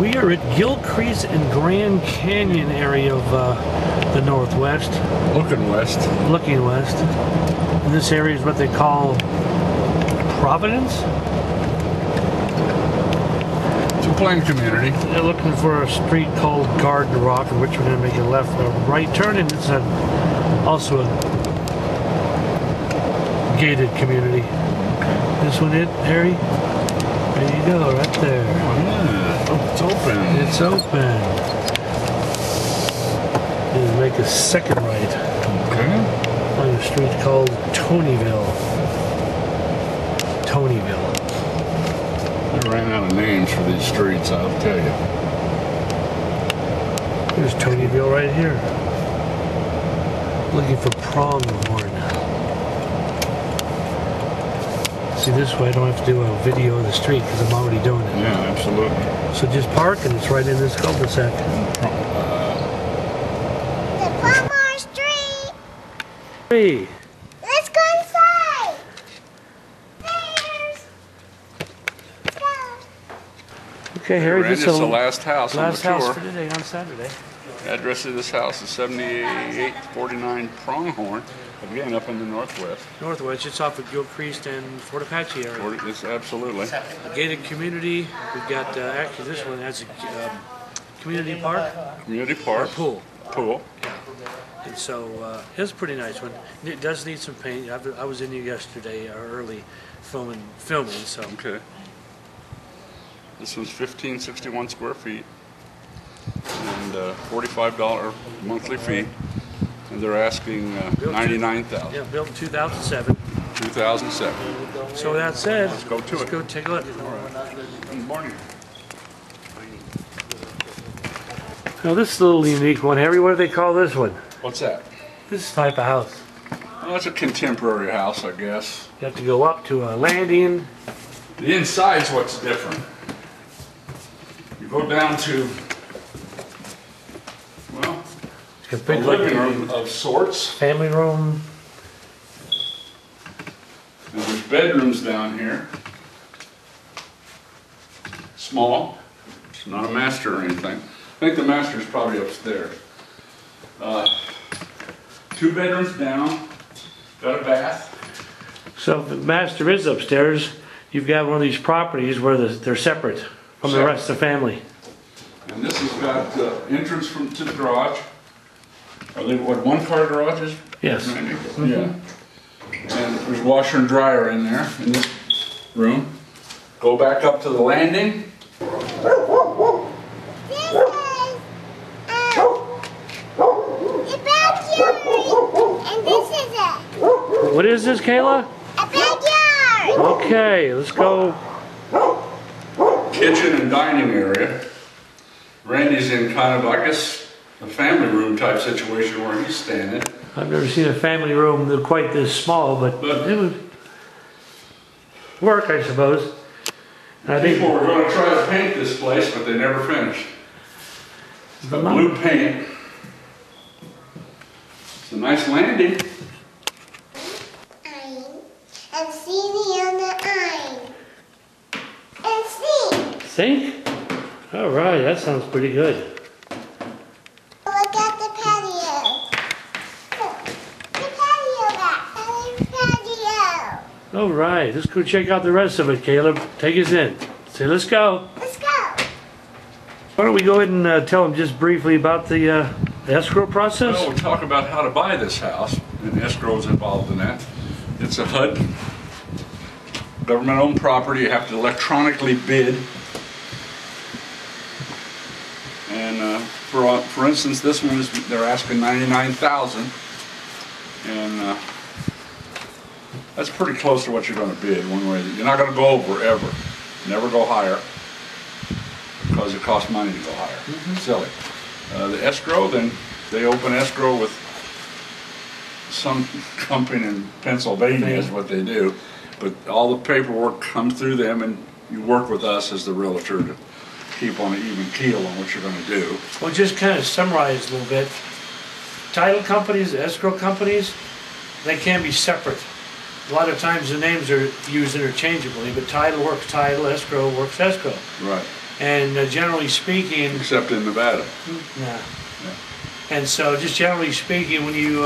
We are at Gilcrease and Grand Canyon area of the Northwest. Looking west. Looking west. And this area is what they call Providence? It's a planned community. They're looking for a street called Garden Rock, in which we're going to make a left or right turn, and it's also a gated community. This one it, Harry? There you go, right there. Oh, yeah. Oh, it's open. It's open. And make a second right. Okay. On a street called Tonyville. Tonyville. I ran out of names for these streets, I'll tell you. There's Tonyville right here. Looking for Pronghorn. See, this way I don't have to do a video of the street because I'm already doing it. Yeah, absolutely. So just park and it's right in this cul-de-sac. The Pronghorn Street! Hey! Let's go inside! There's... Let's go! Okay, Harry, this is the last house on the last house tour. for today on Saturday. The address of this house is 7849 Pronghorn. Again, up in the northwest. Northwest, it's off of Gilcrease and Fort Apache area. It's absolutely. A gated community. We've got, actually this one has a community park. Community Or park. pool. Pool. And so, it's a pretty nice one. It does need some paint. I was in here yesterday, early, filming, so. Okay. This one's 1,561 square feet and $45 monthly fee. And they're asking $99,000. Yeah, built in 2007. 2007. So with that said, Let's go to it. Let's go take a look. Good morning. Now this is a little unique one. Harry, what do they call this one? What's that? This type of house. Well, it's a contemporary house, I guess. You have to go up to a landing. The inside's what's different. You go down to, well, A a big living room of sorts. family room. And there's bedrooms down here. Small. It's not a master or anything. I think the master's probably upstairs. 2 bedrooms down. Got a bath. So if the master is upstairs, you've got one of these properties where they're separate from the rest of the family. And this has got entrance to the garage. Are they what, 1-car garages? Yes. Randy? Yeah. And there's washer and dryer in there in this room. Go back up to the landing. This is... the backyard! And this is What is this, Kayla? a backyard! Okay, let's go. Kitchen and dining area. Randy's in kind of, I guess, a family room type situation where he's standing. I've never seen a family room that quite this small, but it would work, I suppose. And I think People were going to try to paint this place, but they never finished. It's got blue paint. It's a nice landing. And see me on the eye. And sing! Sink? All right, that sounds pretty good. Look at the patio. Look, the patio back. Patio. All right, let's go check out the rest of it, Caleb. Take us in. Say, let's go. Let's go. Why don't we go ahead and tell them just briefly about the escrow process? Well, we'll talk about how to buy this house, and escrow is involved in that. It's a HUD, government-owned property. You have to electronically bid. And for instance, this one is they're asking $99,000, and that's pretty close to what you're going to bid one way. You're not going to go over ever. Never go higher because it costs money to go higher. Silly. The escrow, then they open escrow with some company in Pennsylvania is what they do, but all the paperwork comes through them, and you work with us as the realtor to keep on an even keel on what you're going to do. Well, just kind of summarize a little bit. Title companies, escrow companies, they can be separate. A lot of times the names are used interchangeably, but title works title, escrow works escrow. Right. And generally speaking, Except in Nevada. nah. And so just generally speaking, when you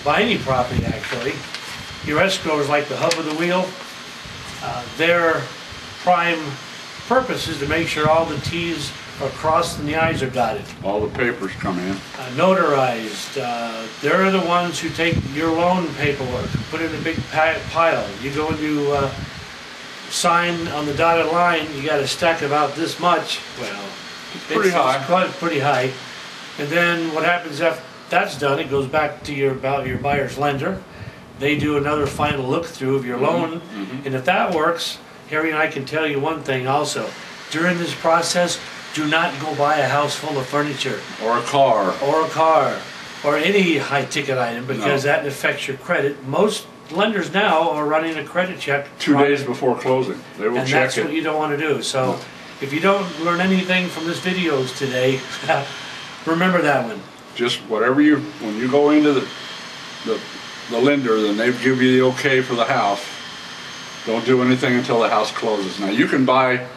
buy any property actually, your escrow is like the hub of the wheel. Their prime purpose is to make sure all the T's are crossed and the I's are dotted. All the papers come in. Notarized. They're the ones who take your loan paperwork, put it in a big pile. You go into sign on the dotted line, you got a stack about this much. Well, it's pretty high. It's quite pretty high. And then what happens after that's done, it goes back to your buyer's lender. They do another final look through of your loan. And if that works, Harry and I can tell you one thing also. During this process, do not go buy a house full of furniture. Or a car. Or a car. Or any high ticket item, because that affects your credit. Most lenders now are running a credit check 2 days before closing. They will and check that's it. what you don't want to do. So if you don't learn anything from this videos today, remember that one. Just whatever when you go into the lender, then they give you the okay for the house. Don't do anything until the house closes. Now you can buy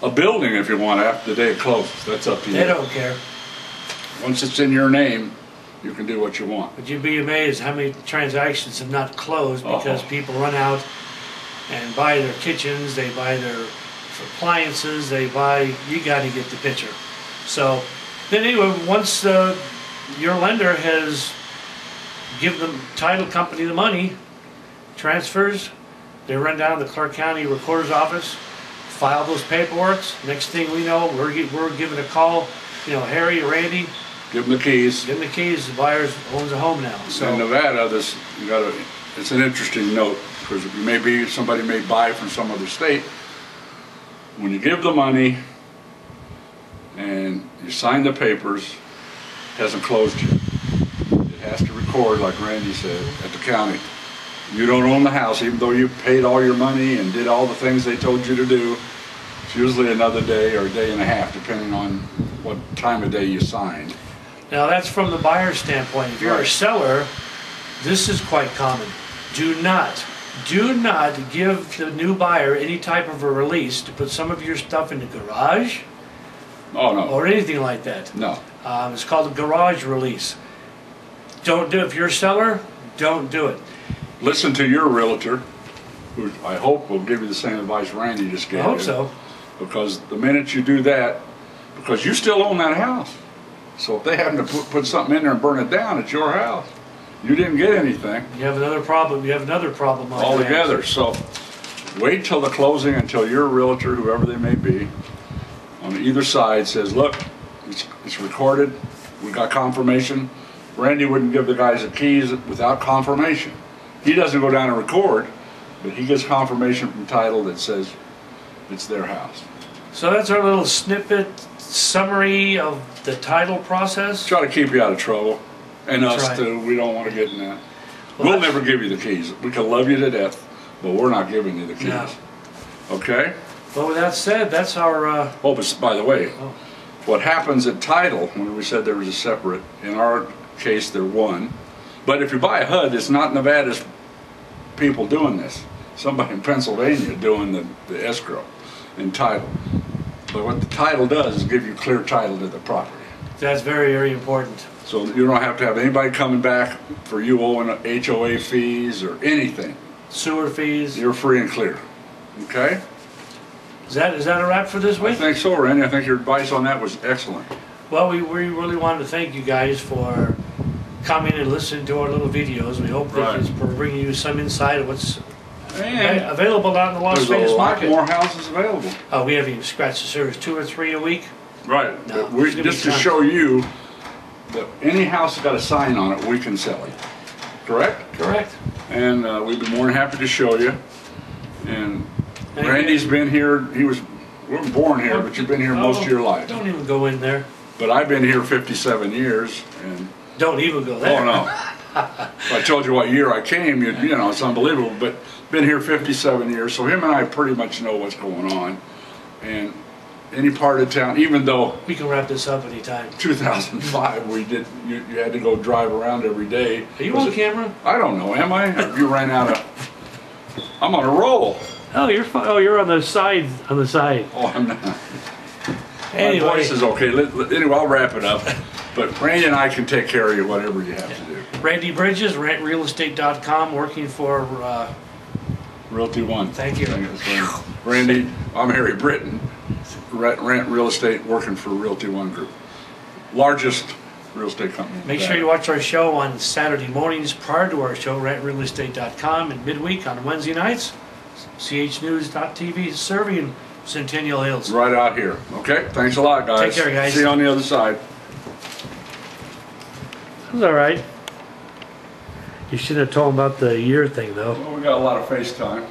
a building if you want after the day it closes. That's up to you. They don't care. Once it's in your name, you can do what you want. But you'd be amazed how many transactions have not closed because people run out and buy their kitchens, they buy their appliances, they buy, you got to get the picture. So then anyway, once your lender has given the title company the money, transfers, they run down to the Clark County Recorder's Office, file those paperworks. Next thing we know, we're giving a call, Harry or Randy. Give them the keys. Give them the keys. The buyer owns a home now. So in Nevada, it's an interesting note because somebody may buy from some other state. When you give the money and you sign the papers, it hasn't closed yet. It has to record, like Randy said, at the county. You don't own the house, even though you paid all your money and did all the things they told you to do. It's usually another day or a day and a half, depending on what time of day you signed. Now that's from the buyer's standpoint. If you're a seller, this is quite common. Do not give the new buyer any type of a release to put some of your stuff in the garage. Oh no. Or anything like that. No. It's called a garage release. Don't do it. If you're a seller, don't do it. Listen to your realtor, who I hope will give you the same advice Randy just gave you. I hope so. Because the minute you do that, because you still own that house. So if they happen to put something in there and burn it down, it's your house. You didn't get anything. You have another problem. You have another problem on altogether. So wait till the closing until your realtor, whoever they may be, on either side says, look, it's recorded. We got confirmation. Randy wouldn't give the guys the keys without confirmation. He doesn't go down and record, but he gets confirmation from title that says it's their house. So that's our little snippet summary of the title process. Try to keep you out of trouble. And That's us right. too. We don't want to get in that. Well, We'll never give you the keys. We can love you to death, but we're not giving you the keys. No. Okay? Well, with that said, that's our... Oh, but by the way, what happens at title, when we said there was a separate, in our case they're one, but if you buy a HUD, it's not Nevada's people doing this. Somebody in Pennsylvania doing the escrow and title. But what the title does is give you clear title to the property. That's very, very important. So you don't have to have anybody coming back for you owing HOA fees or anything. Sewer fees. You're free and clear. Okay? Is that a wrap for this I week? think so, Randy. I think your advice on that was excellent. Well, we really wanted to thank you guys for coming and listening to our little videos. We hope that it's bringing you some insight of what's available out in the Las Vegas market. There's a lot more houses available. We haven't even scratched the surface. 2 or 3 a week. Right. No, But just to show you that any house that's got a sign on it, we can sell it. Correct? Correct. And we'd be more than happy to show you. And Randy's been here. He was born here, but you've been here most of your life. Don't even go in there. But I've been here 57 years. And don't even go there. Oh, no. If I told you what year I came, you know, it's unbelievable. But been here 57 years, so him and I pretty much know what's going on. And any part of town, even though we can wrap this up anytime. 2005, we did. You had to go drive around every day. Are you on camera? I don't know. Am I? You ran out of. I'm on a roll. Oh, you're fine. Oh, you're on the side. On the side. Oh, I'm not. Anyway. My voice is okay. Anyway, I'll wrap it up. But Randy and I can take care of you, whatever you have to do. Randy Bridges, rentrealestate.com, working for, Realty One. Thank you. Randy, I'm Harry Britton, Rent Real Estate, working for Realty One Group. Largest real estate company. make sure you watch our show on Saturday mornings prior to our show, rentrealestate.com, and midweek on Wednesday nights, chnews.tv, serving Centennial Hills. Right out here. Okay, thanks a lot, guys. Take care, guys. See you on the other side. It was all right. You should have told him about the year thing, though. Well, we got a lot of FaceTime.